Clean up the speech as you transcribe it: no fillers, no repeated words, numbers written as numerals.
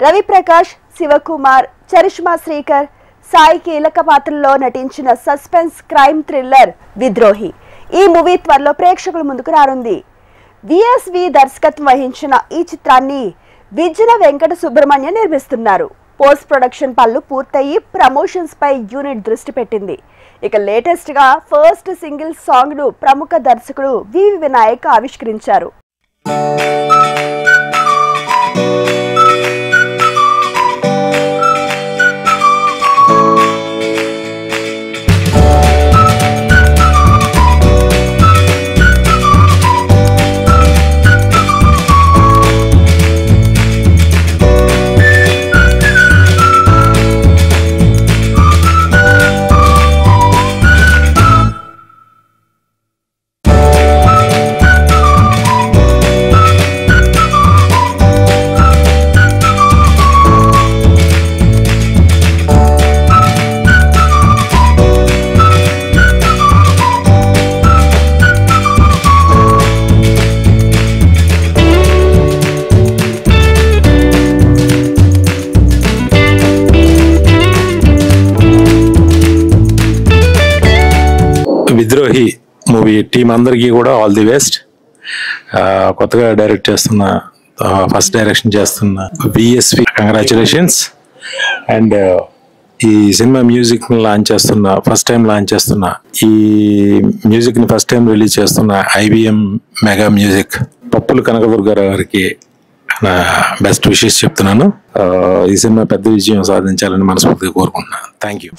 Ravi Prakash, Shivakumar, charisma Srikar, Sai కీలక పాత్రల్లో నటించిన సస్పెన్స్ క్రైమ్ థ్రిల్లర్ విద్రోహి. ఈ మూవీ త్వరలో ప్రేక్షకుల ముందుకు రానుంది. విఎస్వి దర్శకత్వం వహించిన ఈ చిత్రాన్ని విజ్జన వెంకట సుబ్రహ్మణ్య నిర్మిస్తున్నారు. పోస్ట్ ప్రొడక్షన్ పనులు పూర్తయి ప్రమోషన్స్ పై యూనిట్ దృష్టి పెట్టింది. ఇక లేటెస్ట్ గా ఫస్ట్ సింగిల్ సాంగ్ ను ప్రముఖ దర్శకుడు వివి వినాయక్ ఆవిష్కరించారు. విద్రోహి మూవీ టీం అందరికీ కూడా ఆల్ ది బెస్ట్. కొత్తగా డైరెక్ట్ చేస్తున్న, ఫస్ట్ డైరెక్షన్ చేస్తున్న విఎస్వి కంగ్రాచులేషన్స్. అండ్ ఈ సినిమా మ్యూజిక్ ని లాంచ్ చేస్తున్న, ఫస్ట్ టైం లాంచ్ చేస్తున్న, ఈ మ్యూజిక్ ని ఫస్ట్ టైం రిలీజ్ చేస్తున్న ఐబిఎం మెగా మ్యూజిక్ పప్పుల కనకదుర్గారావు గారికి నా బెస్ట్ విషెస్ చెప్తున్నాను. ఈ సినిమా పెద్ద విజయం సాధించాలని మనస్ఫూర్తిగా కోరుకుంటున్నాను. Thank you.